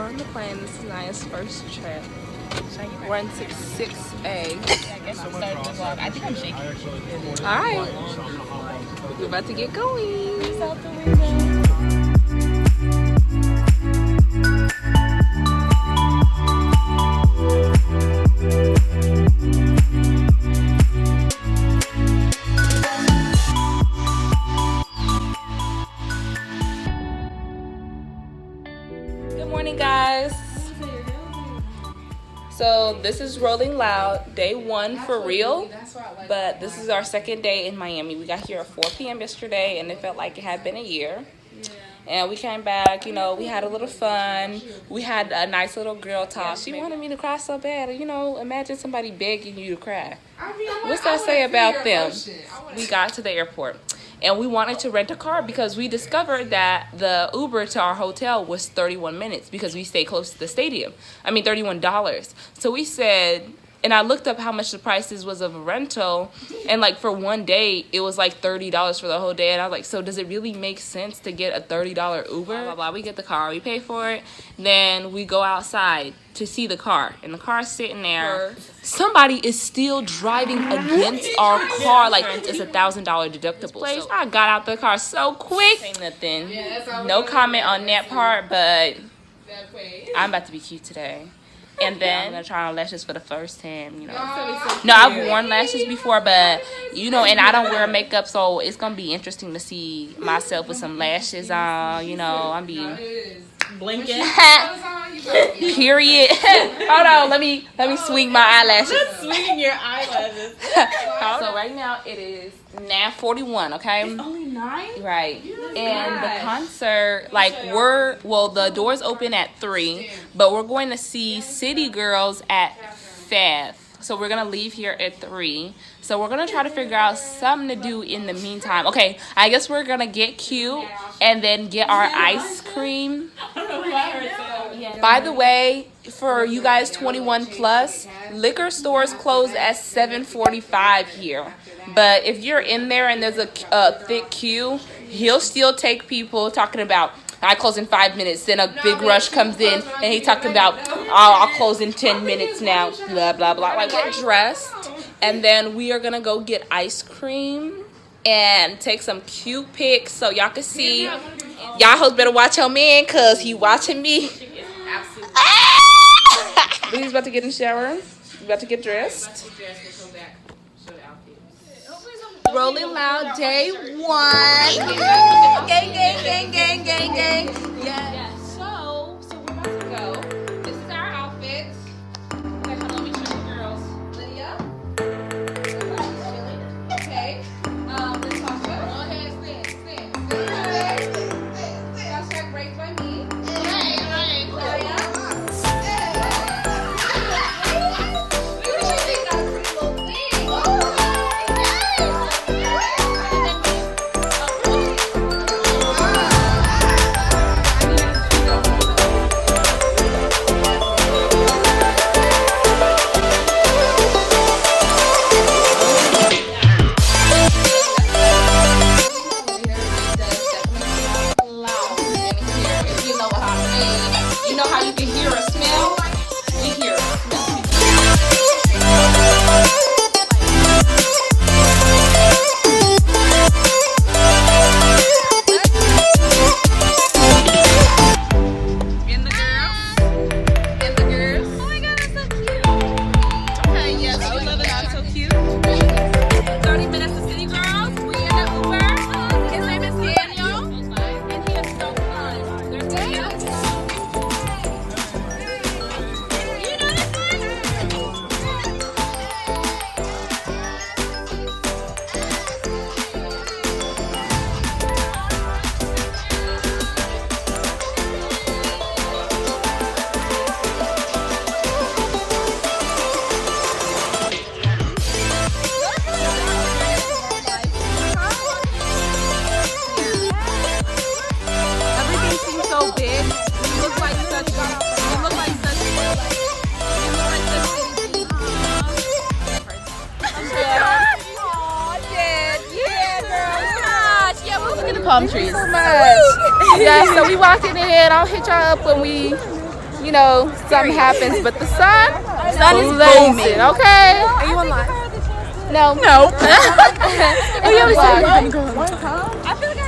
on the plane. This is Naya's first trip. We're in 6A. I guess I'll start the vlog. I think I'm shaking. Alright. We're about to get going. Peace out the window. Good morning, guys. So this is Rolling Loud, day 1 for real, but this is our second day in Miami. We got here at 4 p.m. yesterday, and it felt like it had been a year. And we came back, you know, we had a little fun. We had a nice little girl talk. She wanted me to cry so bad. You know, imagine somebody begging you to cry. What's that say about them? We got to the airport. And we wanted to rent a car because we discovered that the Uber to our hotel was 31 minutes because we stay close to the stadium. I mean, $31. So we said, and I looked up how much the prices was of a rental, and like for one day, it was like $30 for the whole day. And I was like, so does it really make sense to get a $30 Uber? Blah, blah, blah. We get the car, we pay for it. Then we go outside to see the car, and the car's sitting there. Somebody is still driving against our car like it's $1,000 deductible. So I got out the car so quick. Say nothing. No comment on that part, but I'm about to be cute today. And then I'm gonna try on lashes for the first time, you know. No, I've worn lashes before, but you know, and I don't wear makeup, so it's gonna be interesting to see myself with some lashes on. You know, I'm being Blinking. Period. Hold on, let me swing my eyelashes. Swinging your eyelashes. So right now it is 9:41. Okay. It's only 9. Right. And the concert, like the doors open at 3, but we're going to see City Girls at 5. So we're going to leave here at 3. So we're going to try to figure out something to do in the meantime. Okay, I guess we're going to get cute and then get our ice cream. By the way, for you guys 21 plus, liquor stores close at 7:45 here. But if you're in there and there's a thick queue, he'll still take people talking about, I close in 5 minutes. Then a big rush comes in and he's talking about, I'll close in 10 minutes now. Blah, blah, blah. Like, get dressed. And then we are going to go get ice cream and take some cute pics so y'all can see. Y'all hoes better watch your man because he watching me. He's about to get in the shower. He's about to get dressed. Rolling Loud, day 1. Gang, gang, gang, gang, gang, gang. Yeah. So we're about to go. This is our outfit. Okay, let me show you girls. Lydia. Okay. Let's talk about it. Go ahead, stand. Hashtag raised by me. palm trees. So much. Yeah, so we walked in here and I'll hit y'all up when we you know, something happens. But the sun is blazing, okay? Are you on live? No. No. Oh, you always say you've been going. I feel like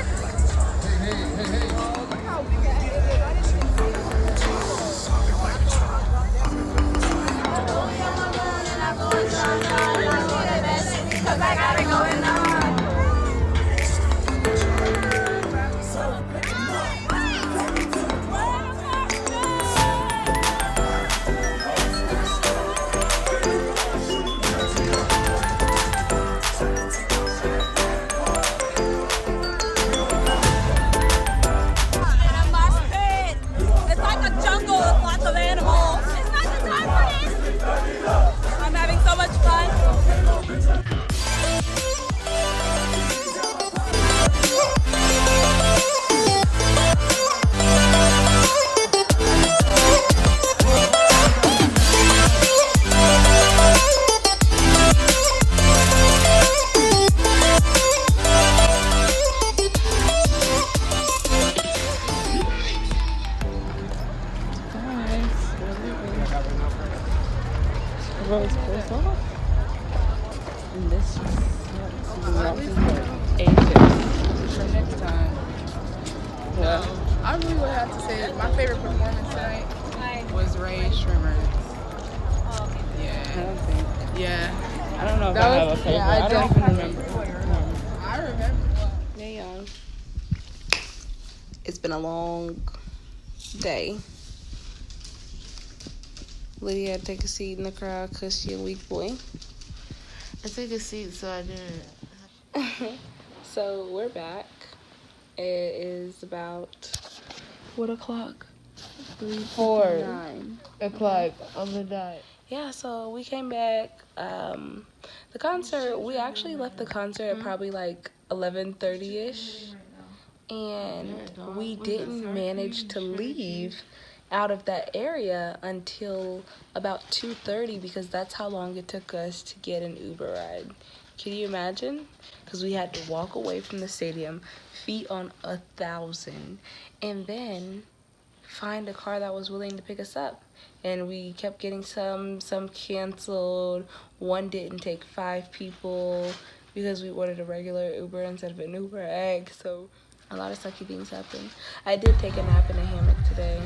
it's like a jungle with lots of animals. It's not the time for this. I'm having so much fun. Rose goes off. And this is for next time. Well, I really would have to say my favorite performance tonight was Ray Shrimmer. Yeah. I don't know if That I have a was- favorite. yeah, I I don't don't even have remember. I remember. Hey, y'all. It's been a long day. Lydia had to take a seat in the crowd because she a weak boy. I took a seat, so I didn't. So we're back. It is about what o'clock? 4 o'clock on the dot. Yeah, so we came back. The concert, we actually left the concert at probably like 11:30ish, and we didn't manage to leave out of that area until about 2:30 because that's how long it took us to get an Uber ride. Can you imagine? Because we had to walk away from the stadium, feet on 1,000, and then find a car that was willing to pick us up. And we kept getting some canceled. One didn't take 5 people because we ordered a regular Uber instead of an Uber X. So a lot of sucky things happened. I did take a nap in a hammock today.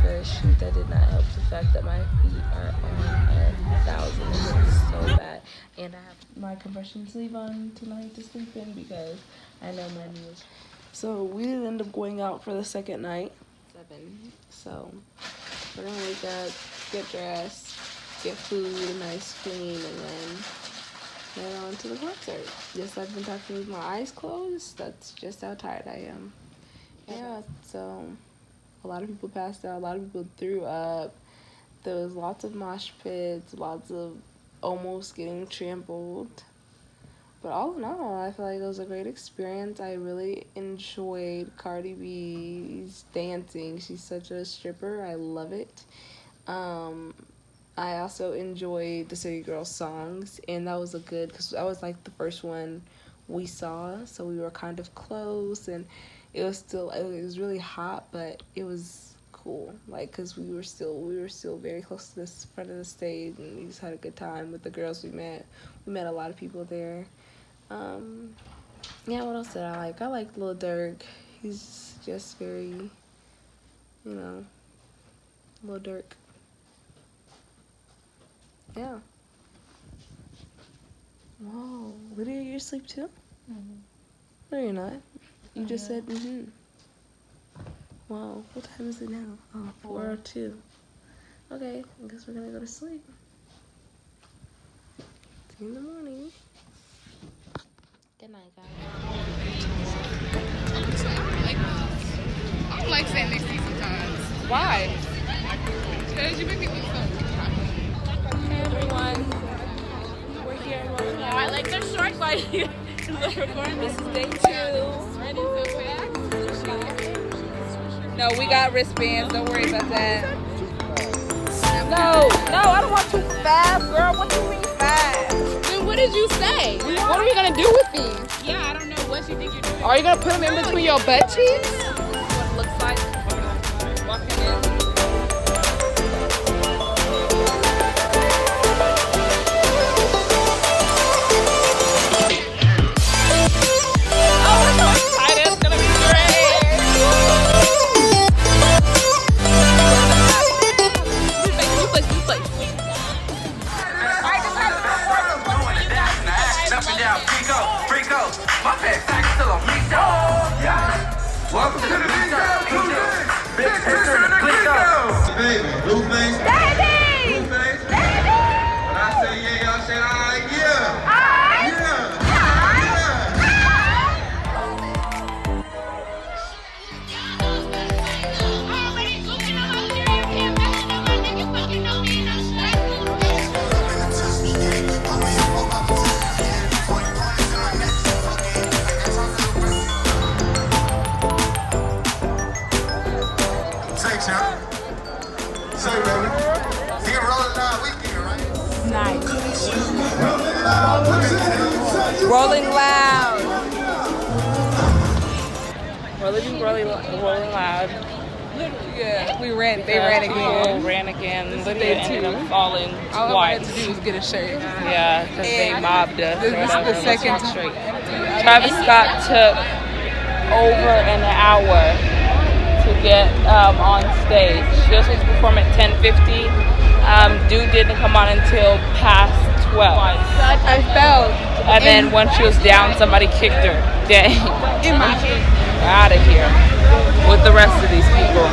But shoot, that did not help the fact that my feet are on 1,000. It hurts so bad. And I have my compression sleeve on tonight to sleep in because I know my knee is. So we didn't end up going out for the second night. 7. So we're gonna wake up, get dressed, get food and ice cream, and then head on to the concert. Yes, I've been talking with my eyes closed. That's just how tired I am. Yeah, so a lot of people passed out. A lot of people threw up. There was lots of mosh pits, lots of almost getting trampled. But all in all, I feel like it was a great experience. I really enjoyed Cardi B's dancing. She's such a stripper. I love it. I also enjoyed the City Girls songs, and that was a good, because that was like the first one we saw, so we were kind of close, and it was really hot, but it was cool, like, because we were still very close to this front of the stage, and we just had a good time with the girls we met a lot of people there. Yeah, what else did I like? I liked Lil Durk. He's just very, Lil Durk. Yeah. Whoa, Lydia, you're asleep too? Mm-hmm. No, you're not. You just said mm-hmm. Wow, what time is it now? Oh, 4:02. Okay, I guess we're gonna go to sleep. See you in the morning. Good night, guys. I don't like saying next to you sometimes. Why? Because you make me look so. Hey everyone. We're here in Rolling Loud. My legs are short, but This is day 2. Ready to pack? No, we got wristbands. Don't worry about that. No, I don't want too fast, girl. What do you mean fast? Then what did you say? What are we gonna do with these? Yeah, I don't know what you think you're doing. Are you gonna put them in between your butt cheeks? What it looks like. Walking in. My pants sack still on me, dog. Yeah. Welcome to the big show. Big picture in the click though. Baby, Blueface. Baby! Blueface. Baby! When I say yeah, y'all say alright, yeah. Alright. Yeah. Say, champ. Say, baby. He rolling down weekend, right? Nice. Rolling loud. Rolling loud. Yeah, they ran People again. ran again. Lydia ended up falling All I had twice. to do was get a shirt. Yeah, because they mobbed us. This is the second straight. Travis Scott took over an hour to get on stage. She was supposed to perform at 10:50. Dude didn't come on until past 12. I fell. And then once she was down, somebody kicked her. Dang. Imagine. Out of here with the rest of these people.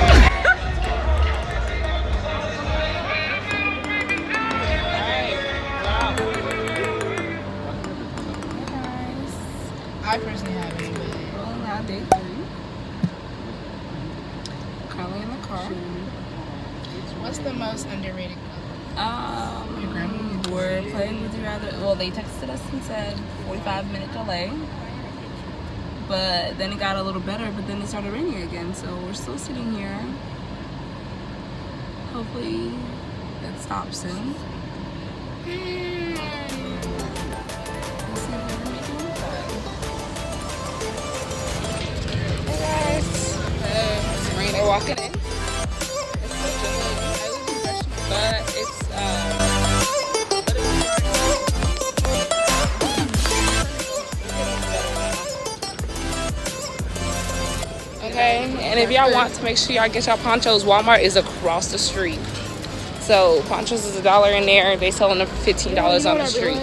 I personally haven't. Rolling Loud day 3. Currently in the car. What's the most underrated color? Your grandma? We're playing Would You Rather. Well, they texted us and said 45-minute delay. But then it got a little better, but then it started raining again. So we're still sitting here. Hopefully it stops soon. We're walking in. But it's okay, and if y'all want to make sure y'all get y'all ponchos, Walmart is across the street. So ponchos is $1 in there. They selling them for $15 on the street.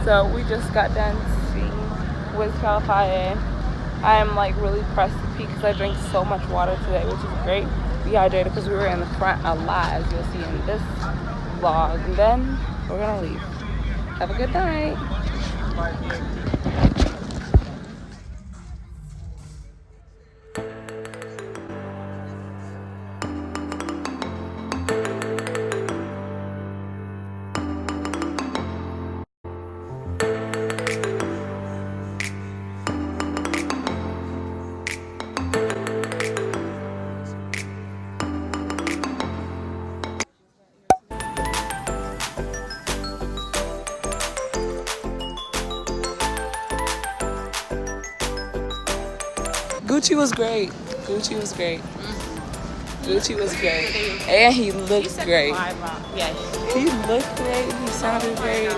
So we just got done seeing Wiz Khalifa. I am like really pressed to pee because I drank so much water today, which is great. Dehydrated because we were in the front a lot, as you'll see in this vlog. And then we're gonna leave. Have a good night. Gucci was great. Gucci was great. Gucci was great. And he looked great. Yeah. He looked great. He sounded great.